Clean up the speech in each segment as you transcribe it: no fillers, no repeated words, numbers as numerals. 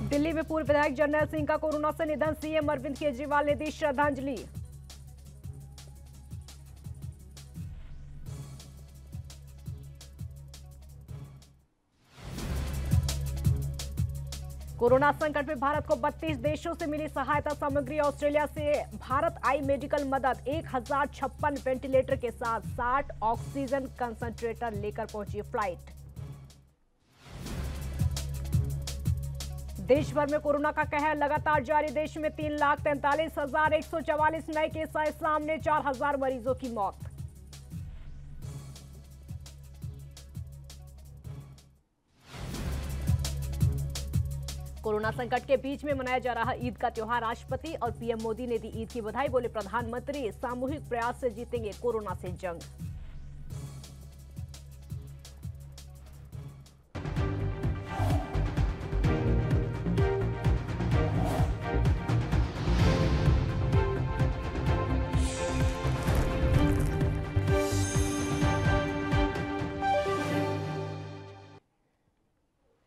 दिल्ली में पूर्व विधायक जर्नैल सिंह का कोरोना से निधन, सीएम अरविंद केजरीवाल ने दी श्रद्धांजलि। कोरोना संकट में भारत को 32 देशों से मिली सहायता सामग्री। ऑस्ट्रेलिया से भारत आई मेडिकल मदद। 1056 वेंटिलेटर के साथ 60 ऑक्सीजन कंसंट्रेटर लेकर पहुंची फ्लाइट। देश भर में कोरोना का कहर लगातार जारी। देश में 3,43,144 नए केस आए सामने, 4,000 मरीजों की मौत। कोरोना संकट के बीच में मनाया जा रहा ईद का त्योहार। राष्ट्रपति और पीएम मोदी ने दी ईद की बधाई। बोले प्रधानमंत्री, सामूहिक प्रयास से जीतेंगे कोरोना से जंग।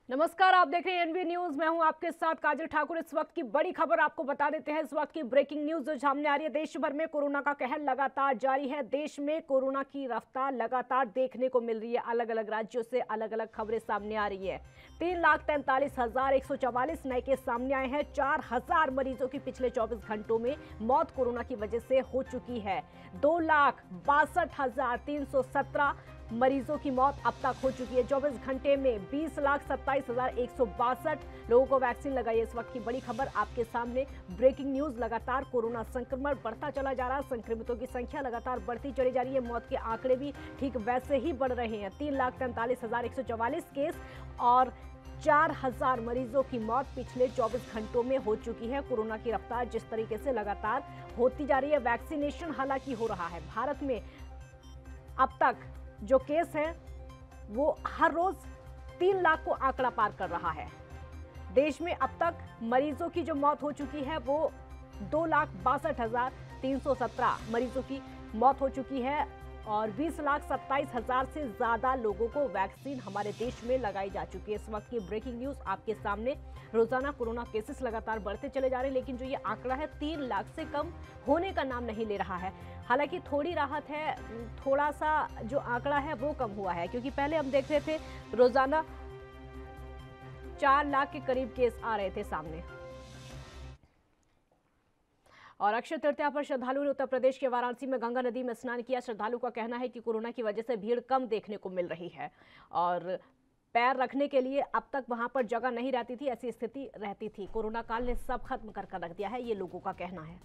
नमस्कार, आप देख रहे हैं एनवी न्यूज। मैं हूं आपके साथ काजल ठाकुर। इस वक्त की बड़ी खबर आपको बता देते हैं। इस वक्त की ब्रेकिंग न्यूज जो सामने आ रही है। देश भर में कोरोना का कहर लगातार जारी है। देश में कोरोना की रफ्तार लगातार देखने को मिल रही है। अलग अलग राज्यों से अलग अलग खबरें सामने आ रही है। 3,43,144 नए केस सामने आए हैं। 4,000 मरीजों की पिछले 24 घंटों में मौत कोरोना की वजह से हो चुकी है। 2,62,317 मरीजों की मौत अब तक हो चुकी है। 24 घंटे में 20,27,162 लोगों को वैक्सीन लगाई है। इस वक्त की बड़ी खबर आपके सामने, ब्रेकिंग न्यूज। लगातार कोरोना संक्रमण बढ़ता चला जा रहा है। संक्रमितों की संख्या लगातार बढ़ती चली जा रही है। मौत के आंकड़े भी ठीक वैसे ही बढ़ रहे हैं। 3,43,144 केस और 4,000 मरीजों की मौत पिछले 24 घंटों में हो चुकी है। कोरोना की रफ्तार जिस तरीके से लगातार होती जा रही है। वैक्सीनेशन हालांकि हो रहा है। भारत में अब तक जो केस है वो हर रोज 3 लाख को आंकड़ा पार कर रहा है। देश में अब तक मरीजों की जो मौत हो चुकी है वो 2,62,317 मरीजों की मौत हो चुकी है और 20,27,000 से ज्यादा लोगों को वैक्सीन हमारे देश में लगाई जा चुकी है। इस वक्त की ब्रेकिंग न्यूज आपके सामने। रोजाना कोरोना केसेस लगातार बढ़ते चले जा रहे हैं, लेकिन जो ये आंकड़ा है 3 लाख से कम होने का नाम नहीं ले रहा है। हालांकि थोड़ी राहत है, थोड़ा सा जो आंकड़ा है वो कम हुआ है, क्योंकि पहले हम देख रहे थे रोजाना 4 लाख के करीब केस आ रहे थे सामने। और अक्षय तृतीया पर श्रद्धालुओं ने उत्तर प्रदेश के वाराणसी में गंगा नदी में स्नान किया। श्रद्धालुओं का कहना है कि कोरोना की वजह से भीड़ कम देखने को मिल रही है और पैर रखने के लिए अब तक वहां पर जगह नहीं रहती थी, ऐसी स्थिति रहती थी। कोरोना काल ने सब खत्म कर रख दिया है, ये लोगों का कहना है।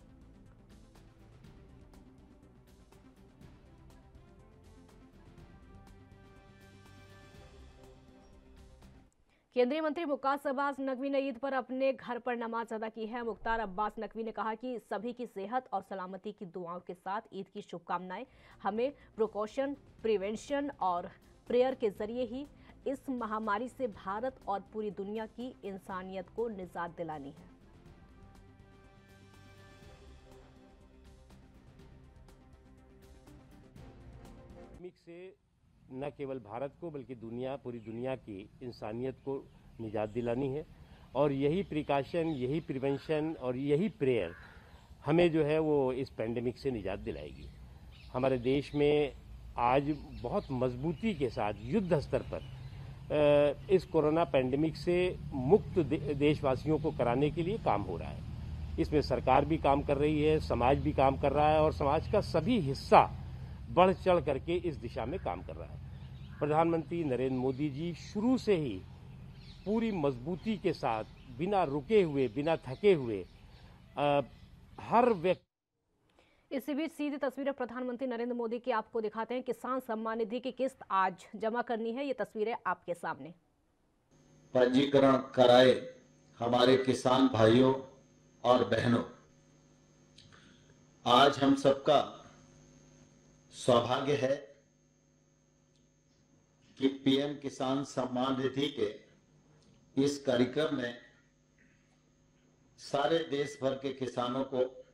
केंद्रीय मंत्री मुख्तार अब्बास नकवी ने ईद पर अपने घर पर नमाज अदा की है। मुख्तार अब्बास नकवी ने कहा कि सभी की सेहत और सलामती की दुआओं के साथ ईद की शुभकामनाएं। हमें प्रिकॉशन, प्रिवेंशन और प्रेयर के जरिए ही इस महामारी से भारत और पूरी दुनिया की इंसानियत को निजात दिलानी है। से न केवल भारत को बल्कि पूरी दुनिया की इंसानियत को निजात दिलानी है और यही प्रिकॉशन, यही प्रिवेंशन और यही प्रेयर हमें जो है वो इस पैंडेमिक से निजात दिलाएगी। हमारे देश में आज बहुत मजबूती के साथ युद्ध स्तर पर इस कोरोना पैंडेमिक से मुक्त देशवासियों को कराने के लिए काम हो रहा है। इसमें सरकार भी काम कर रही है, समाज भी काम कर रहा है और समाज का सभी हिस्सा बढ़ चढ़ करके इस दिशा में काम कर रहा है। प्रधानमंत्री नरेंद्र मोदी जी शुरू से ही पूरी मजबूती के साथ, बिना रुके हुए, बिना थके हुए हर व्यक्ति। इसी बीच सीधी तस्वीरें प्रधानमंत्री नरेंद्र मोदी की आपको दिखाते हैं। किसान सम्मान निधि की किस्त आज जमा करनी है, ये तस्वीरें आपके सामने। पंजीकरण कराए हमारे किसान भाइयों और बहनों, आज हम सबका सौभाग्य है कि पीएम किसान सम्मान निधि के इस कार्यक्रम में सारे देश भर के किसानों को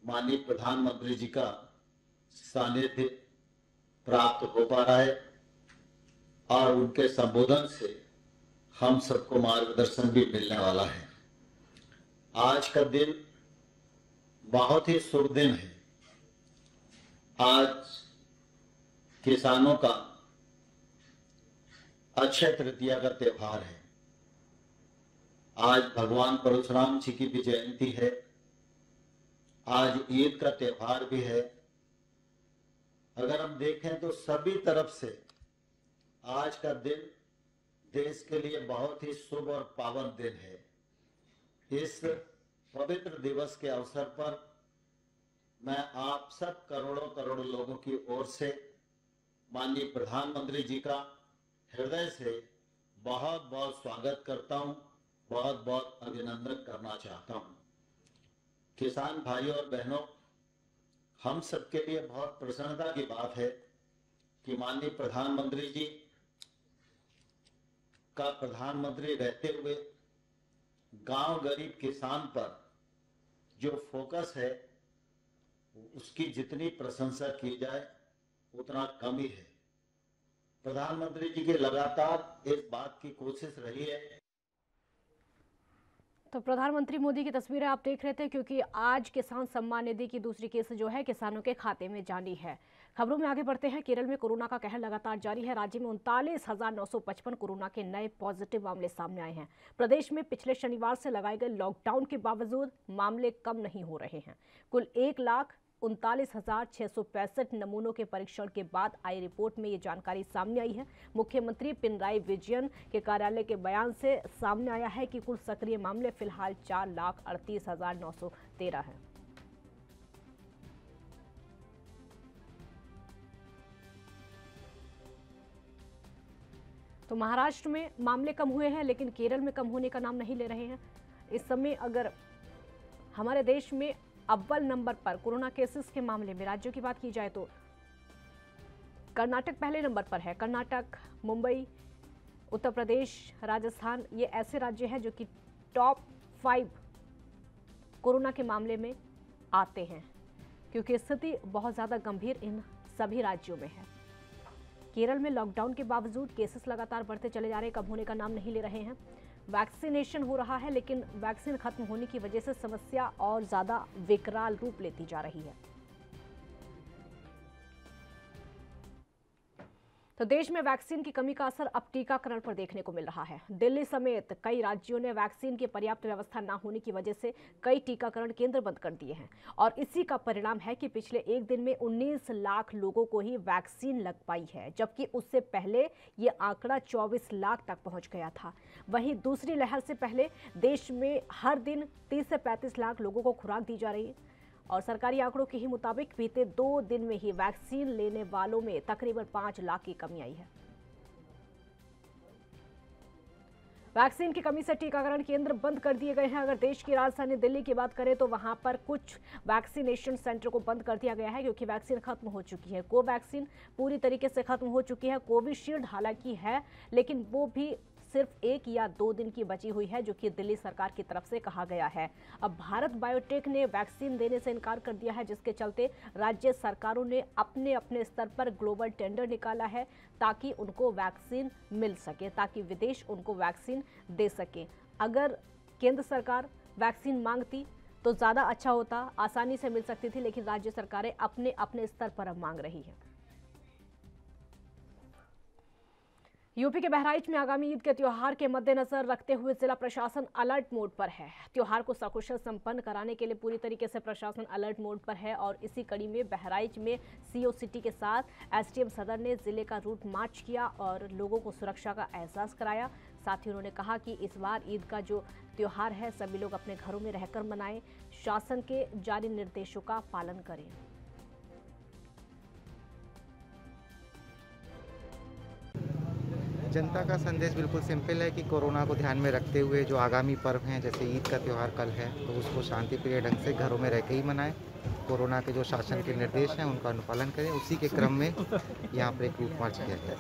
माननीय प्रधानमंत्री जी का सानिध्य प्राप्त हो पा रहा है और उनके संबोधन से हम सबको मार्गदर्शन भी मिलने वाला है। आज का दिन बहुत ही शुभ दिन है। आज किसानों का अक्षय तृतीया का त्योहार है। आज भगवान परशुराम जी की भी जयंती है। आज ईद का त्योहार भी है। अगर हम देखें तो सभी तरफ से आज का दिन देश के लिए बहुत ही शुभ और पावन दिन है। इस पवित्र दिवस के अवसर पर मैं आप सब करोड़ों करोड़ लोगों की ओर से माननीय प्रधानमंत्री जी का हृदय से बहुत बहुत स्वागत करता हूं, बहुत बहुत अभिनंदन करना चाहता हूं। किसान भाइयों और बहनों, हम सबके लिए बहुत प्रसन्नता की बात है कि माननीय प्रधानमंत्री जी का प्रधानमंत्री रहते हुए गांव गरीब किसान पर जो फोकस है उसकी जितनी प्रशंसा की जाए उतना कम ही है। प्रधानमंत्री जी की लगातार इस बात की कोशिश रही है। तो प्रधानमंत्री मोदी की तस्वीरें आप देख रहे थे, क्योंकि आज किसान सम्मान निधि की दूसरी किस्त जो है किसानों के खाते में जानी है। खबरों में आगे बढ़ते हैं। केरल में कोरोना का कहर लगातार जारी है। राज्य में 39,955 कोरोना के नए पॉजिटिव मामले सामने आए हैं। प्रदेश में पिछले शनिवार से लगाए गए लॉकडाउन के बावजूद मामले कम नहीं हो रहे हैं। कुल 1,39,665 नमूनों के परीक्षण के बाद आई रिपोर्ट में ये जानकारी सामने आई है। मुख्यमंत्री पिनराई विजयन के कार्यालय के बयान से सामने आया है कि कुल सक्रिय मामले फिलहाल 4,38,913 हैं। तो महाराष्ट्र में मामले कम हुए हैं, लेकिन केरल में कम होने का नाम नहीं ले रहे हैं। इस समय अगर हमारे देश में अव्वल नंबर पर कोरोना केसेस के मामले में राज्यों की बात की जाए तो कर्नाटक पहले नंबर पर है। कर्नाटक, मुंबई, उत्तर प्रदेश, राजस्थान, ये ऐसे राज्य हैं जो कि टॉप 5 कोरोना के मामले में आते हैं, क्योंकि स्थिति बहुत ज़्यादा गंभीर इन सभी राज्यों में है। केरल में लॉकडाउन के बावजूद केसेस लगातार बढ़ते चले जा रहे हैं, कम होने का नाम नहीं ले रहे हैं। वैक्सीनेशन हो रहा है, लेकिन वैक्सीन खत्म होने की वजह से समस्या और ज्यादा विकराल रूप लेती जा रही है। तो देश में वैक्सीन की कमी का असर अब टीकाकरण पर देखने को मिल रहा है। दिल्ली समेत कई राज्यों ने वैक्सीन की पर्याप्त व्यवस्था न होने की वजह से कई टीकाकरण केंद्र बंद कर दिए हैं, और इसी का परिणाम है कि पिछले एक दिन में 19 लाख लोगों को ही वैक्सीन लग पाई है, जबकि उससे पहले ये आंकड़ा 24 लाख तक पहुंच गया था। वहीं दूसरी लहर से पहले देश में हर दिन 30 से 35 लाख लोगों को खुराक दी जा रही है, और सरकारी आंकड़ों के ही मुताबिक बीते 2 दिन में ही वैक्सीन लेने वालों में तकरीबन 5 लाख की कमी आई है। वैक्सीन की कमी से टीकाकरण केंद्र बंद कर दिए गए हैं। अगर देश की राजधानी दिल्ली की बात करें तो वहां पर कुछ वैक्सीनेशन सेंटर को बंद कर दिया गया है, क्योंकि वैक्सीन खत्म हो चुकी है। कोवैक्सीन पूरी तरीके से खत्म हो चुकी है। कोविशील्ड हालांकि है, लेकिन वो भी सिर्फ 1 या 2 दिन की बची हुई है, जो कि दिल्ली सरकार की तरफ से कहा गया है। अब भारत बायोटेक ने वैक्सीन देने से इनकार कर दिया है, जिसके चलते राज्य सरकारों ने अपने अपने स्तर पर ग्लोबल टेंडर निकाला है ताकि उनको वैक्सीन मिल सके, ताकि विदेश उनको वैक्सीन दे सके। अगर केंद्र सरकार वैक्सीन मांगती तो ज़्यादा अच्छा होता, आसानी से मिल सकती थी, लेकिन राज्य सरकारें अपने अपने स्तर पर अब मांग रही है। यूपी के बहराइच में आगामी ईद के त्योहार के मद्देनजर रखते हुए जिला प्रशासन अलर्ट मोड पर है। त्योहार को सकुशल संपन्न कराने के लिए पूरी तरीके से प्रशासन अलर्ट मोड पर है, और इसी कड़ी में बहराइच में सीओ सिटी के साथ एसडीएम सदर ने जिले का रूट मार्च किया और लोगों को सुरक्षा का एहसास कराया। साथ ही उन्होंने कहा कि इस बार ईद का जो त्योहार है सभी लोग अपने घरों में रहकर मनाएं, शासन के जारी निर्देशों का पालन करें। जनता का संदेश बिल्कुल सिंपल है कि कोरोना को ध्यान में रखते हुए जो आगामी पर्व हैं, जैसे ईद का त्यौहार कल है, तो उसको शांतिप्रिय ढंग से घरों में रह के ही मनाएं। कोरोना के जो शासन के निर्देश हैं उनका अनुपालन करें। उसी के क्रम में यहाँ पर एक रूट मार्च किया गया।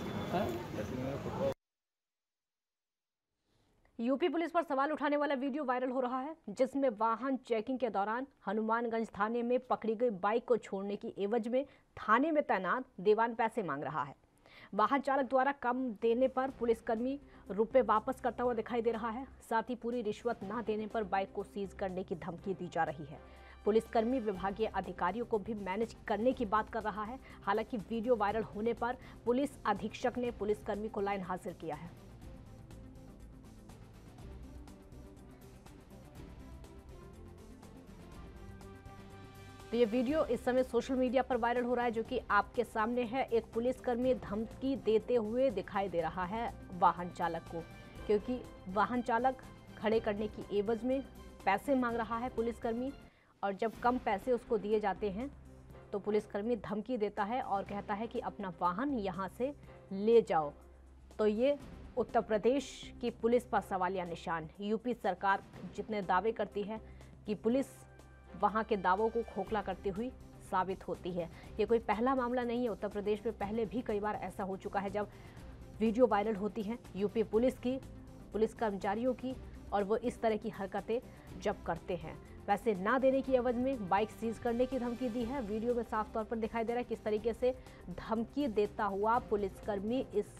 यूपी पुलिस पर सवाल उठाने वाला वीडियो वायरल हो रहा है, जिसमें वाहन चेकिंग के दौरान हनुमानगंज थाने में पकड़ी गई बाइक को छोड़ने की एवज में थाने में तैनात दीवान पैसे मांग रहा है। वाहन चालक द्वारा कम देने पर पुलिसकर्मी रुपए वापस करता हुआ दिखाई दे रहा है। साथ ही पूरी रिश्वत न देने पर बाइक को सीज करने की धमकी दी जा रही है। पुलिसकर्मी विभागीय अधिकारियों को भी मैनेज करने की बात कर रहा है। हालांकि वीडियो वायरल होने पर पुलिस अधीक्षक ने पुलिसकर्मी को लाइन हाजिर किया है। तो ये वीडियो इस समय सोशल मीडिया पर वायरल हो रहा है, जो कि आपके सामने है। एक पुलिसकर्मी धमकी देते हुए दिखाई दे रहा है वाहन चालक को, क्योंकि वाहन चालक खड़े करने की एवज में पैसे मांग रहा है पुलिसकर्मी, और जब कम पैसे उसको दिए जाते हैं तो पुलिसकर्मी धमकी देता है और कहता है कि अपना वाहन यहाँ से ले जाओ। तो ये उत्तर प्रदेश की पुलिस पर सवालिया निशान। यूपी सरकार जितने दावे करती है कि पुलिस वहाँ के दावों को खोखला करती हुई साबित होती है। ये कोई पहला मामला नहीं है। उत्तर प्रदेश में पहले भी कई बार ऐसा हो चुका है, जब वीडियो वायरल होती हैं यूपी पुलिस की, पुलिस कर्मचारियों की, और वो इस तरह की हरकतें जब करते हैं। पैसे ना देने की एवज में बाइक सीज करने की धमकी दी है। वीडियो में साफ तौर पर दिखाई दे रहा है किस तरीके से धमकी देता हुआ पुलिसकर्मी इस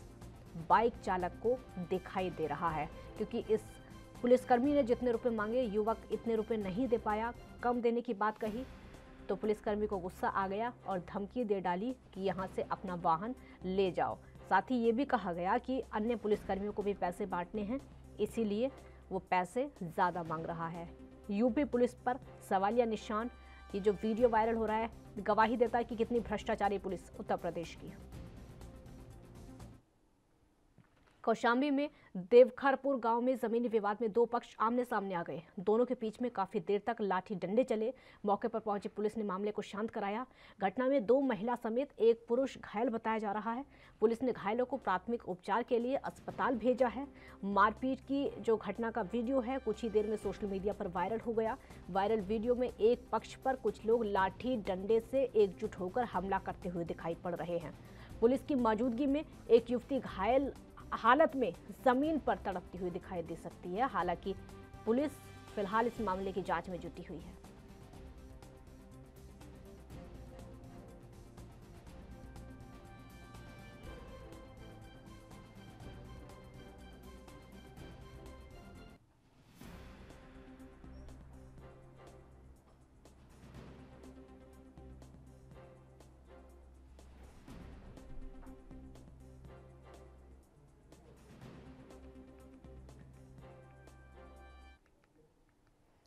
बाइक चालक को दिखाई दे रहा है, क्योंकि इस पुलिसकर्मी ने जितने रुपए मांगे, युवक इतने रुपए नहीं दे पाया, कम देने की बात कही, तो पुलिसकर्मी को गुस्सा आ गया और धमकी दे डाली कि यहाँ से अपना वाहन ले जाओ। साथ ही ये भी कहा गया कि अन्य पुलिसकर्मियों को भी पैसे बांटने हैं, इसीलिए वो पैसे ज़्यादा मांग रहा है। यूपी पुलिस पर सवालिया निशान। ये जो वीडियो वायरल हो रहा है गवाही देता है कि कितनी भ्रष्टाचारी पुलिस उत्तर प्रदेश की। कौशाम्बी में देवखरपुर गांव में जमीनी विवाद में दो पक्ष आमने सामने आ गए। दोनों के बीच में काफी देर तक लाठी डंडे चले। मौके पर पहुंची पुलिस ने मामले को शांत कराया। घटना में 2 महिला समेत एक पुरुष घायल बताया जा रहा है। पुलिस ने घायलों को प्राथमिक उपचार के लिए अस्पताल भेजा है। मारपीट की जो घटना का वीडियो है कुछ ही देर में सोशल मीडिया पर वायरल हो गया। वायरल वीडियो में एक पक्ष पर कुछ लोग लाठी डंडे से एकजुट होकर हमला करते हुए दिखाई पड़ रहे हैं। पुलिस की मौजूदगी में एक युवती घायल हालत में जमीन पर तड़पती हुई दिखाई दे सकती है। हालांकि पुलिस फिलहाल इस मामले की जांच में जुटी हुई है।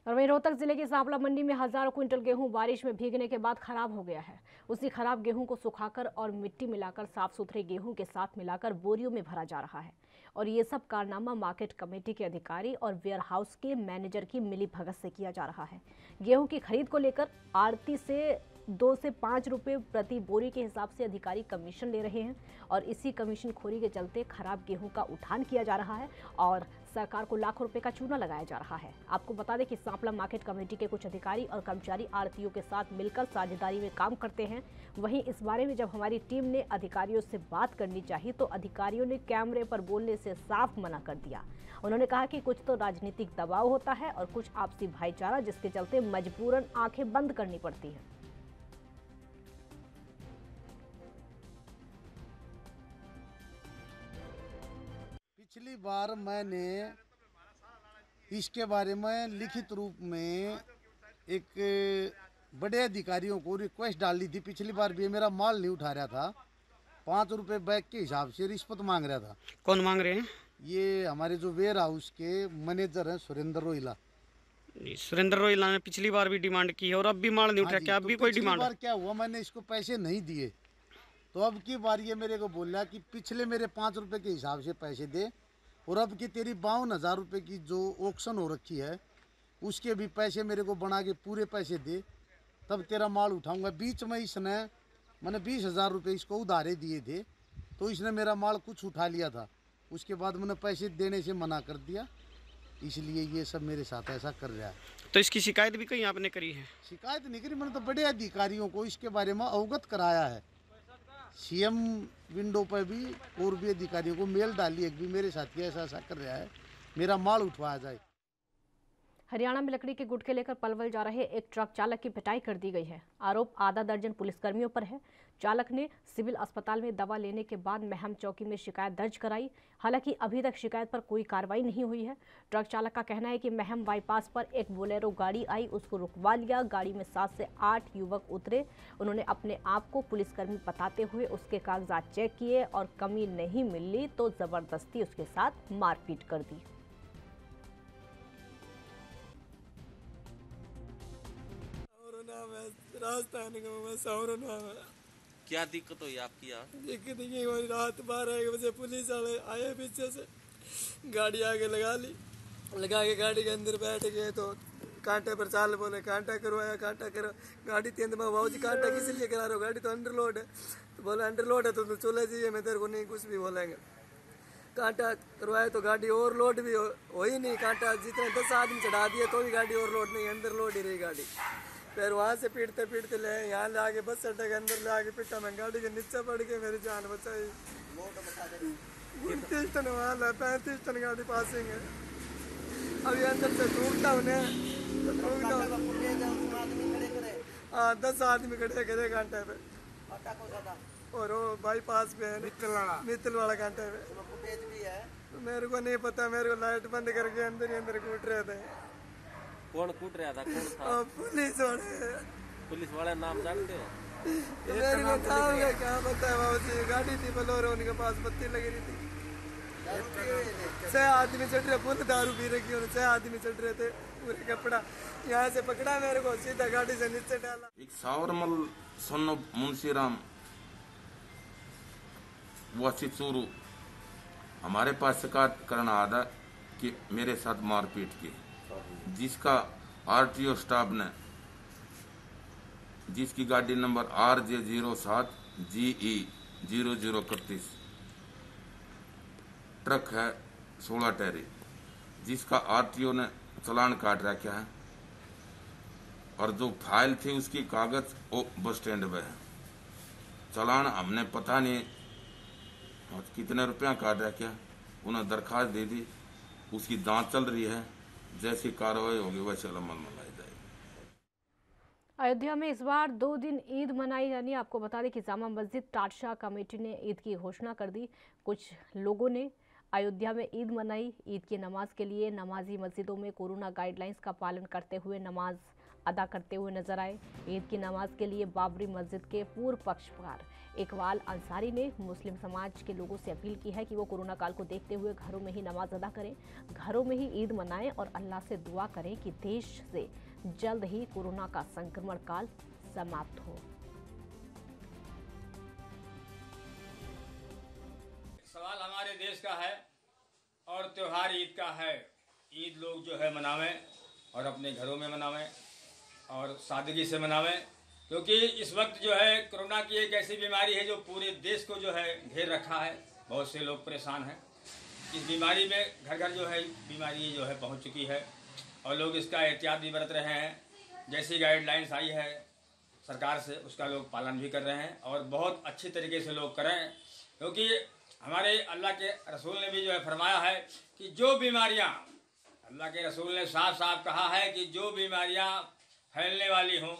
और वहीं रोहतक जिले की सांपला मंडी में हजारों क्विंटल गेहूं बारिश में भीगने के बाद खराब हो गया है। उसी खराब गेहूं को सुखाकर और मिट्टी मिलाकर साफ सुथरे गेहूं के साथ मिलाकर बोरियों में भरा जा रहा है। और ये सब कारनामा मार्केट कमेटी के अधिकारी और वेयर हाउस के मैनेजर की मिलीभगत से किया जा रहा है। गेहूं की खरीद को लेकर आड़ती से 2 से 5 रुपए प्रति बोरी के हिसाब से अधिकारी कमीशन ले रहे हैं, और इसी कमीशन खोरी के चलते खराब गेहूं का उठान किया जा रहा है और सरकार को लाखों रुपए का चूना लगाया जा रहा है। आपको बता दें कि सांपला मार्केट कमेटी के कुछ अधिकारी और कर्मचारी आड़तियों के साथ मिलकर साझेदारी में काम करते हैं। वहीं इस बारे में जब हमारी टीम ने अधिकारियों से बात करनी चाहिए तो अधिकारियों ने कैमरे पर बोलने से साफ मना कर दिया। उन्होंने कहा कि कुछ तो राजनीतिक दबाव होता है और कुछ आपसी भाईचारा, जिसके चलते मजबूरन आंखें बंद करनी पड़ती हैं। पिछली बार मैंने इसके बारे में लिखित रूप में एक बड़े अधिकारियों को रिक्वेस्ट डाली थी। पिछली बार भी मेरा माल नहीं उठा रहा था, 5 रुपए बैग के हिसाब से रिश्वत मांग रहा था। कौन मांग रहे हैं? ये हमारे जो वेयर हाउस के मैनेजर हैं सुरेंद्र रोहिला। सुरेंद्र रोहिला ने पिछली बार भी डिमांड की है और अब भी माल नहीं उठा। क्या अब भी कोई डिमांड? बार क्या हुआ, मैंने इसको पैसे नहीं दिए तो अब की बार ये मेरे को बोला कि पिछले मेरे 5 रुपए के हिसाब से पैसे दे, और अब की तेरी 52,000 रुपये की जो ऑक्शन हो रखी है उसके भी पैसे मेरे को बना के पूरे पैसे दे, तब तेरा माल उठाऊंगा। बीच में इसने मैंने 20,000 रुपये इसको उधारे दिए थे, तो इसने मेरा माल कुछ उठा लिया था। उसके बाद मैंने पैसे देने से मना कर दिया, इसलिए ये सब मेरे साथ ऐसा कर रहा है। तो इसकी शिकायत भी कहीं आपने करी है? शिकायत नहीं करी, मैंने तो बड़े अधिकारियों को इसके बारे में अवगत कराया है। सीएम विंडो पर भी और भी अधिकारियों को मेल डाली, एक भी मेरे साथी ऐसा ऐसा कर रहा है, मेरा माल उठवाया जाए। हरियाणा में लकड़ी के गुटके लेकर पलवल जा रहे एक ट्रक चालक की पिटाई कर दी गई है। आरोप आधा दर्जन पुलिसकर्मियों पर है। चालक ने सिविल अस्पताल में दवा लेने के बाद महम चौकी में शिकायत दर्ज कराई। हालांकि अभी तक शिकायत पर कोई कार्रवाई नहीं हुई है। ट्रक चालक का कहना है कि महम बाईपास पर एक बोलेरो गाड़ी आई, उसको रुकवा लिया। गाड़ी में 7 से 8 युवक उतरे। उन्होंने अपने आप को पुलिसकर्मी बताते हुए उसके कागजात चेक किए और कमी नहीं मिली तो जबरदस्ती उसके साथ मारपीट कर दी। राजस्थान का मैं सौर नाम है। क्या दिक्कत हुई आपकी यार? दिक्कत ये हुई, रात 12 बजे पुलिस वाले आए पीछे से, गाड़ी आगे लगा ली, लगा के गाड़ी के अंदर बैठ गए तो कांटे पर चाल बोले, कांटा करवाया, कांटा करो। गाड़ी तीन में भाव जी कांटा किस लिए करा रहे हो, गाड़ी तो अंडरलोड है। तो बोले अंडरलोड है तो तुम चले जाइए, मैं तेरे को नहीं कुछ भी बोलेंगे। कांटा करवाया तो गाड़ी ओवरलोड भी हो ही नहीं, कांटा जितने 10 आदमी चढ़ा दिए तो भी गाड़ी ओवरलोड नहीं, अंडरलोड ही रही गाड़ी। फिर वहाँ से पीटते पीटते ले यहाँ ले आके बस अड्डे के अंदर ले आके पीटा, मैं गाड़ी के नीचे पड़ के मेरी जान बचाई। 29 टन वाला 35 टन गाड़ी पासिंग है। अभी अंदर से ढूंढता उन्हें तो ढूंढता, हाँ 10 आदमी खड़े करे कांटे पे, और वो बाईपास पे है मित्तल वाला कांटे पे। मेरे को नहीं पता, मेरे को लाइट बंद करके अंदर ही अंदर कूट रहे थे। कौन कूट रहा था? कौन था? पुलिस वाले नाम जानते हो? मेरे को क्या पता है बाबू जी, गाड़ी थी बोलेरो, उनके पास बत्ती लगी रही थी। 6 आदमी चढ़ रहे, फुल दारू पी रखी, 6 आदमी चढ़ रहे थे, पूरे कपड़ा यहाँ से पकड़ा मेरे को, सीधा गाड़ी से नीचे डाला। एक सावरमल सन्नो मुंशीराम वासी चूरू हमारे पास शिकायत करना आदा कि मेरे साथ मारपीट की, जिसका आरटीओ स्टाफ ने, जिसकी गाड़ी नंबर RJ07 GE 0031 ट्रक है 16 टैरी, जिसका आरटीओ ने चालान काट रखा है, और जो फाइल थी उसकी कागज वो बस स्टैंड पे है। चालान हमने पता नहीं कितने रुपया काट रखा, उन्हें दरखास्त दे दी, उसकी जांच चल रही है, जैसी कार्रवाई होगी वैसे अमल में लाई जाएगी। अयोध्या में इस बार 2 दिन ईद मनाई जानी। आपको बता दें कि जामा मस्जिद टाटशाह कमेटी ने ईद की घोषणा कर दी। कुछ लोगों ने अयोध्या में ईद मनाई। ईद की नमाज के लिए नमाजी मस्जिदों में कोरोना गाइडलाइंस का पालन करते हुए नमाज अदा करते हुए नजर आए। ईद की नमाज के लिए बाबरी मस्जिद के पूर्व पक्षकार इकबाल अंसारी ने मुस्लिम समाज के लोगों से अपील की है कि वो कोरोना काल को देखते हुए घरों में ही नमाज अदा करें, घरों में ही ईद मनाएं और अल्लाह से दुआ करें कि देश से जल्द ही कोरोना का संक्रमण काल समाप्त हो। सवाल हमारे देश का है और त्योहार ईद का है। ईद लोग जो है मनावें और अपने घरों में मनावें और सादगी से मनावें, क्योंकि इस वक्त जो है कोरोना की एक ऐसी बीमारी है जो पूरे देश को जो है घेर रखा है। बहुत से लोग परेशान हैं। इस बीमारी में घर घर जो है बीमारी जो है पहुंच चुकी है और लोग इसका एहतियात भी बरत रहे हैं। जैसी गाइडलाइंस आई है सरकार से उसका लोग पालन भी कर रहे हैं और बहुत अच्छी तरीके से लोग करें, क्योंकि हमारे अल्लाह के रसूल ने भी जो है फरमाया है कि जो बीमारियां, अल्लाह के रसूल ने साफ साफ कहा है कि जो बीमारियां फैलने वाली हों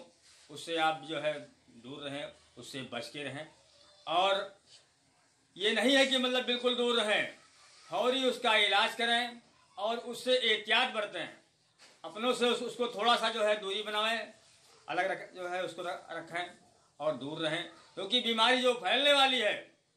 उससे आप जो है दूर रहें, उससे बच के रहें। और ये नहीं है कि मतलब बिल्कुल दूर रहें, फौरी उसका इलाज करें और उससे एहतियात बरतें। अपनों से उसको थोड़ा सा जो है दूरी बनाएं, अलग जो है उसको रखें और दूर रहें, क्योंकि बीमारी जो फैलने वाली है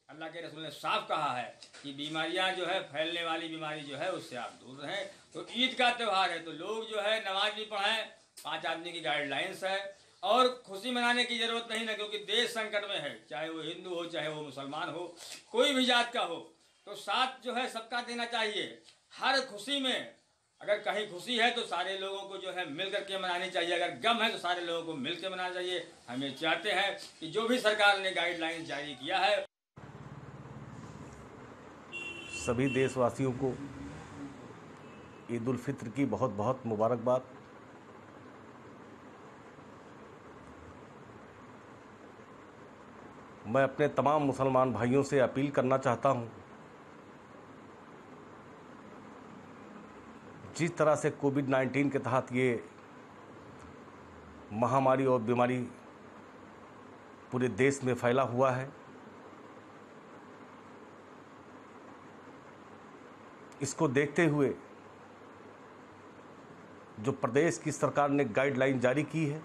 अल्लाह के रसूल ने साफ कहा है कि बीमारियां जो है फैलने वाली बीमारी जो है उससे आप दूर रहें। तो ईद का त्यौहार है तो लोग जो है नमाज भी पढ़ें, 5 आदमी की गाइडलाइंस है और खुशी मनाने की जरूरत नहीं ना, क्योंकि देश संकट में है, चाहे वो हिंदू हो चाहे वो मुसलमान हो, कोई भी जात का हो, तो साथ जो है सबका देना चाहिए। हर खुशी में अगर कहीं खुशी है तो सारे लोगों को जो है मिल करके मनानी चाहिए, अगर गम है तो सारे लोगों को मिल के मनाना चाहिए। हम ये चाहते हैं कि जो भी सरकार ने गाइडलाइंस जारी किया है, सभी देशवासियों को ईद उल फित्र की बहुत बहुत मुबारकबाद। मैं अपने तमाम मुसलमान भाइयों से अपील करना चाहता हूं, जिस तरह से कोविड-19 के तहत ये महामारी और बीमारी पूरे देश में फैला हुआ है। इसको देखते हुए जो प्रदेश की सरकार ने गाइडलाइन जारी की है,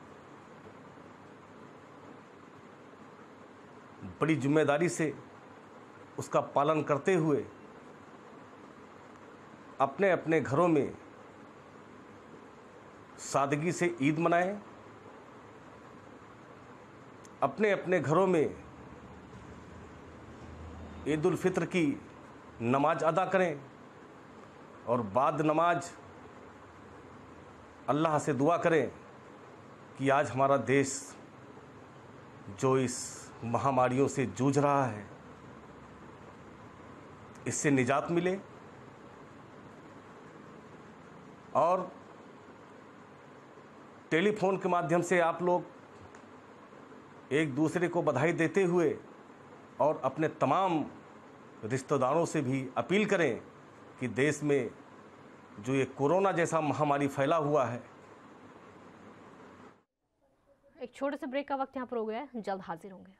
बड़ी जिम्मेदारी से उसका पालन करते हुए अपने अपने घरों में सादगी से ईद मनाएं, अपने अपने घरों में ईद उल फित्र की नमाज अदा करें और बाद नमाज अल्लाह से दुआ करें कि आज हमारा देश जो इस महामारियों से जूझ रहा है, इससे निजात मिले। और टेलीफोन के माध्यम से आप लोग एक दूसरे को बधाई देते हुए और अपने तमाम रिश्तेदारों से भी अपील करें कि देश में जो ये कोरोना जैसा महामारी फैला हुआ है। एक छोटे से ब्रेक का वक्त यहाँ पर हो गया है, जल्द हाजिर होंगे।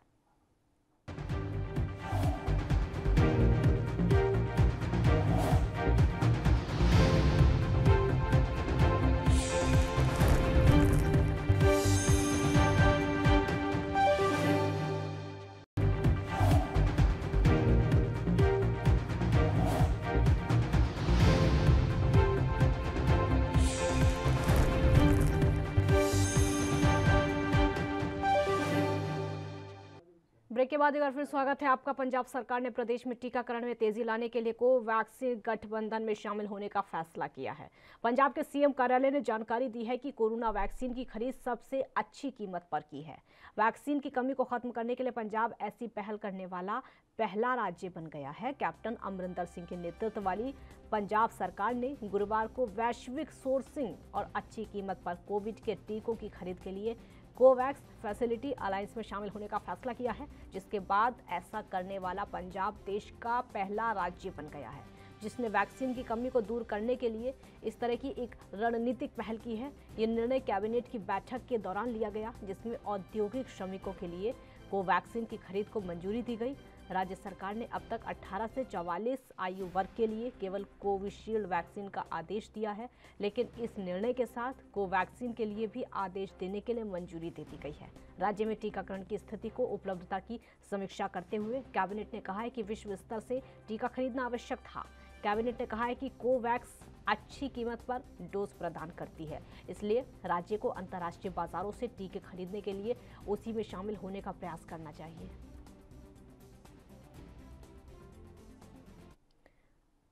ब्रेक के बाद एक बार फिर स्वागत है आपका। पंजाब सरकार ने प्रदेश में टीकाकरण में तेजी लाने के लिए कोवैक्सीन गठबंधन में शामिल होने का फैसला किया है। पंजाब के सीएम कार्यालय ने जानकारी दी है कि कोरोना वैक्सीन की खरीद सबसे अच्छी कीमत पर की है। वैक्सीन की कमी को खत्म करने के लिए पंजाब ऐसी पहल करने वाला पहला राज्य बन गया है। कैप्टन अमरिंदर सिंह के नेतृत्व वाली पंजाब सरकार ने गुरुवार को वैश्विक सोर्सिंग और अच्छी कीमत पर कोविड के टीकों की खरीद के लिए कोवैक्स फैसिलिटी अलायंस में शामिल होने का फैसला किया है, जिसके बाद ऐसा करने वाला पंजाब देश का पहला राज्य बन गया है जिसने वैक्सीन की कमी को दूर करने के लिए इस तरह की एक रणनीतिक पहल की है। ये निर्णय कैबिनेट की बैठक के दौरान लिया गया, जिसमें औद्योगिक श्रमिकों के लिए कोवैक्सीन की खरीद को मंजूरी दी गई। राज्य सरकार ने अब तक 18 से 44 आयु वर्ग के लिए केवल कोविशील्ड वैक्सीन का आदेश दिया है, लेकिन इस निर्णय के साथ कोवैक्सीन के लिए भी आदेश देने के लिए मंजूरी दे दी गई है। राज्य में टीकाकरण की स्थिति को उपलब्धता की समीक्षा करते हुए कैबिनेट ने कहा है कि विश्व स्तर से टीका खरीदना आवश्यक था। कैबिनेट ने कहा है कि कोवैक्स अच्छी कीमत पर डोज प्रदान करती है, इसलिए राज्य को अंतर्राष्ट्रीय बाजारों से टीके खरीदने के लिए उसी में शामिल होने का प्रयास करना चाहिए।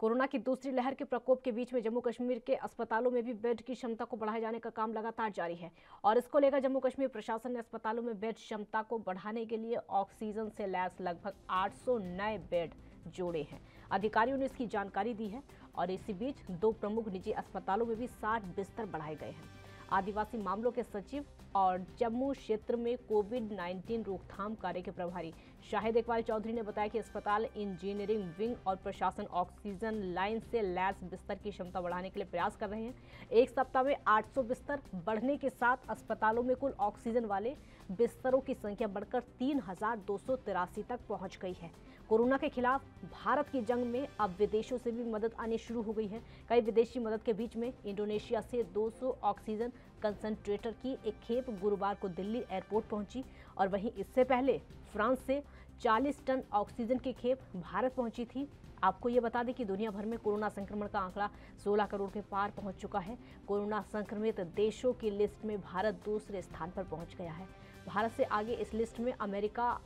कोरोना की दूसरी लहर के प्रकोप के बीच में जम्मू कश्मीर के अस्पतालों में भी बेड की क्षमता को बढ़ाए जाने का काम लगातार जारी है और इसको लेकर जम्मू कश्मीर प्रशासन ने अस्पतालों में बेड क्षमता को बढ़ाने के लिए ऑक्सीजन से लैस लगभग 800 नए बेड जोड़े हैं। अधिकारियों ने इसकी जानकारी दी है और इसी बीच 2 प्रमुख निजी अस्पतालों में भी 60 बिस्तर बढ़ाए गए हैं। आदिवासी मामलों के सचिव और जम्मू क्षेत्र में कोविड-19 रोकथाम कार्य के प्रभारी शाहिद इकबाल चौधरी ने बताया कि अस्पताल इंजीनियरिंग विंग और प्रशासन ऑक्सीजन लाइन से लैस बिस्तर की क्षमता बढ़ाने के लिए प्रयास कर रहे हैं। एक सप्ताह में 800 बिस्तर बढ़ने के साथ अस्पतालों में कुल ऑक्सीजन वाले बिस्तरों की संख्या बढ़कर 3283 तक पहुंच गई है। कोरोना के खिलाफ भारत की जंग में अब विदेशों से भी मदद आनी शुरू हो गई है। कई विदेशी मदद के बीच में इंडोनेशिया से 200 ऑक्सीजन कंसंट्रेटर की एक खेप गुरुवार को दिल्ली एयरपोर्ट पहुंची और वहीं इससे पहले फ्रांस से 40 टन ऑक्सीजन की खेप भारत पहुंची थी। आपको ये बता दें कि दुनिया भर में कोरोना संक्रमण का आंकड़ा 16 करोड़ के पार पहुंच चुका है। कोरोना संक्रमित देशों की लिस्ट में भारत दूसरे स्थान पर पहुंच गया है। भारत से आगे इस लिस्ट में अमेरिका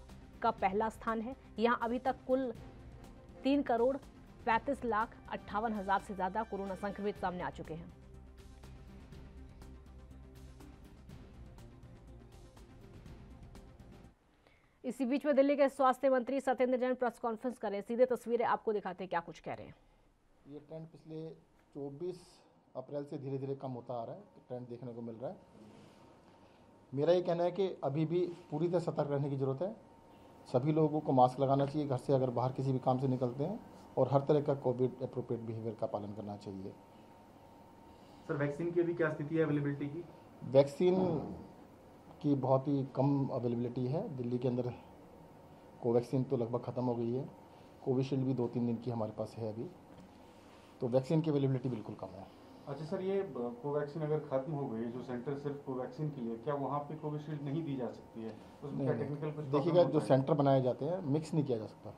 का पहला स्थान है। यहाँ अभी तक कुल 3 करोड़ 35 लाख 58 हजार से ज्यादा कोरोना संक्रमित सामने आ चुके हैं। इसी बीच में दिल्ली के स्वास्थ्य मंत्री सत्येंद्र जैन प्रेस कॉन्फ्रेंस करें। सीधे तस्वीरें आपको दिखाते हैं, क्या कुछ कह रहे हैं। ये ट्रेंड पिछले 24 अप्रैल से धीरे धीरे कम होता आ रहा है, ट्रेंड देखने को मिल रहा है। मेरा ये कहना है कि अभी भी पूरी तरह सतर्क रहने की ज़रूरत है। सभी लोगों को मास्क लगाना चाहिए घर से अगर बाहर किसी भी काम से निकलते हैं, और हर तरह का कोविड एप्रोप्रिएट बिहेवियर का पालन करना चाहिए। सर वैक्सीन की अभी क्या स्थिति है अवेलेबिलिटी की? वैक्सीन की बहुत ही कम अवेलेबिलिटी है। दिल्ली के अंदर कोवैक्सीन तो लगभग ख़त्म हो गई है, कोविशील्ड भी 2-3 दिन की हमारे पास है अभी, तो वैक्सीन की अवेलेबिलिटी बिल्कुल कम है। अच्छा सर, ये कोवैक्सीन अगर खत्म हो गई, जो सेंटर सिर्फ कोवैक्सीन के लिए, क्या वहाँ पे कोविशील्ड नहीं दी जा सकती है? उसमें क्या टेक्निकल कुछ देखिएगा, जो सेंटर बनाए जाते हैं मिक्स नहीं किया जा सकता।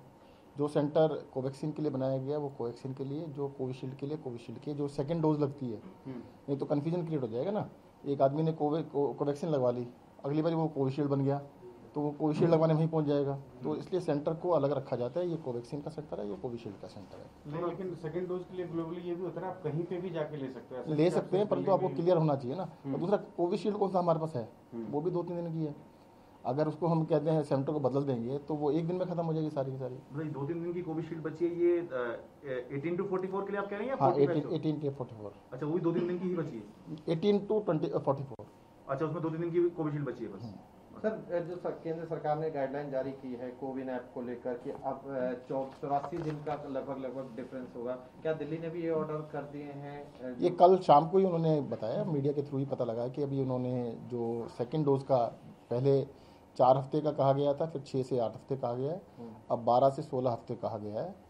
जो सेंटर कोवैक्सीन के लिए बनाया गया वो कोवैक्सीन के लिए, जो कोविशील्ड के लिए कोविशील्ड के, जो सेकंड डोज लगती है, नहीं तो कन्फ्यूजन क्रिएट हो जाएगा ना। एक आदमी ने कोवैक्सीन लगवा ली, अगली बार वो कोविशील्ड बन गया तो वो कोविशील्ड लगवाने में ही पहुंच जाएगा। तो इसलिए सेंटर को अलग रखा जाता है, ये कोवैक्सीन का सेंटर है, ये कोविशील्ड का सेंटर है। लेकिन सेकंड डोज के लिए ग्लोबली ये भी होता है ना, आप कहीं पे भी जाके ले सकते हैं। ले सकते हैं, परंतु आपको क्लियर होना चाहिए ना। और दूसरा, कोविशील्ड कौन सा हमारे पास है, वो भी 2-3 दिन की है। अगर उसको हम कहते हैं सेंटर को बदल देंगे तो वो 1 दिन में खत्म हो जाएगी सारी की सारी। भाई 2-3 दिन की कोविशील्ड बची है, ये 18 to 44 के लिए आप कह रहे हैं? हाँ, 18 to 44। अच्छा, वो भी 2-3 दिन की ही बची है? 18 to 44। अच्छा, उसमें 2-3 दिन की कोविशील्ड बची है बस। सर, जो केंद्र सरकार ने गाइडलाइन जारी की है कोविन ऐप को लेकर कि अब 84 दिन का लगभग डिफरेंस होगा, क्या दिल्ली ने भी ये ऑर्डर कर दिए हैं? ये कल शाम को ही उन्होंने बताया, मीडिया के थ्रू ही पता लगा कि अभी उन्होंने जो सेकंड डोज का पहले 4 हफ्ते का कहा गया था, फिर 6 से 8 हफ्ते कहा गया है, अब 12 से 16 हफ्ते कहा गया है।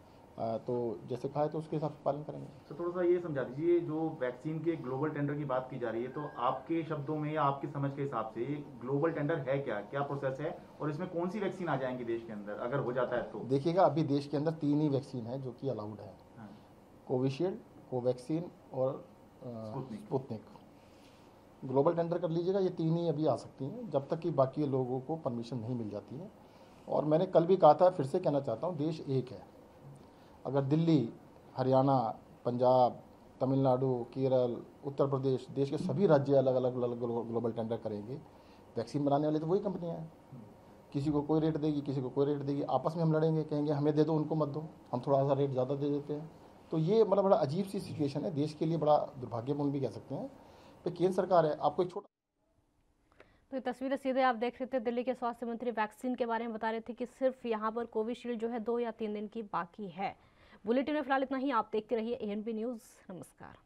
तो जैसे कहा है तो उसके हिसाब से पालन करेंगे। तो थोड़ा सा ये समझा दीजिए, जो वैक्सीन के ग्लोबल टेंडर की बात की जा रही है, तो आपके शब्दों में या आपकी समझ के हिसाब से ये ग्लोबल टेंडर है क्या, क्या प्रोसेस है, और इसमें कौन सी वैक्सीन आ जाएंगी देश के अंदर अगर हो जाता है तो? देखिएगा, अभी देश के अंदर 3 ही वैक्सीन है जो कि अलाउड है, कोविशील्ड, कोवैक्सीन और स्पुतनिक। ग्लोबल टेंडर कर लीजिएगा, ये 3 ही अभी आ सकती हैं जब तक कि बाकी लोगों को परमिशन नहीं मिल जाती है। और मैंने कल भी कहा था, फिर से कहना चाहता हूँ, देश एक है। अगर दिल्ली, हरियाणा, पंजाब, तमिलनाडु, केरल, उत्तर प्रदेश, देश के सभी राज्य अलग अलग ग्लोबल टेंडर करेंगे, वैक्सीन बनाने वाले तो वही कंपनियां हैं। किसी को कोई रेट देगी, किसी को कोई रेट देगी, आपस में हम लड़ेंगे, कहेंगे हमें दे दो, उनको मत दो, हम थोड़ा सा रेट ज़्यादा दे देते हैं। तो ये मतलब बड़ा अजीब सी सिचुएशन है, देश के लिए बड़ा दुर्भाग्यपूर्ण भी कह सकते हैं। तो केंद्र सरकार है, आपको एक छोटा। तो ये तस्वीरें सीधे आप देख रहे थे, दिल्ली के स्वास्थ्य मंत्री वैक्सीन के बारे में बता रहे थे कि सिर्फ यहाँ पर कोविशील्ड जो है 2 या 3 दिन की बाकी है। बुलेटिन में फिलहाल इतना ही। आप देखते रहिए ANP न्यूज़। नमस्कार।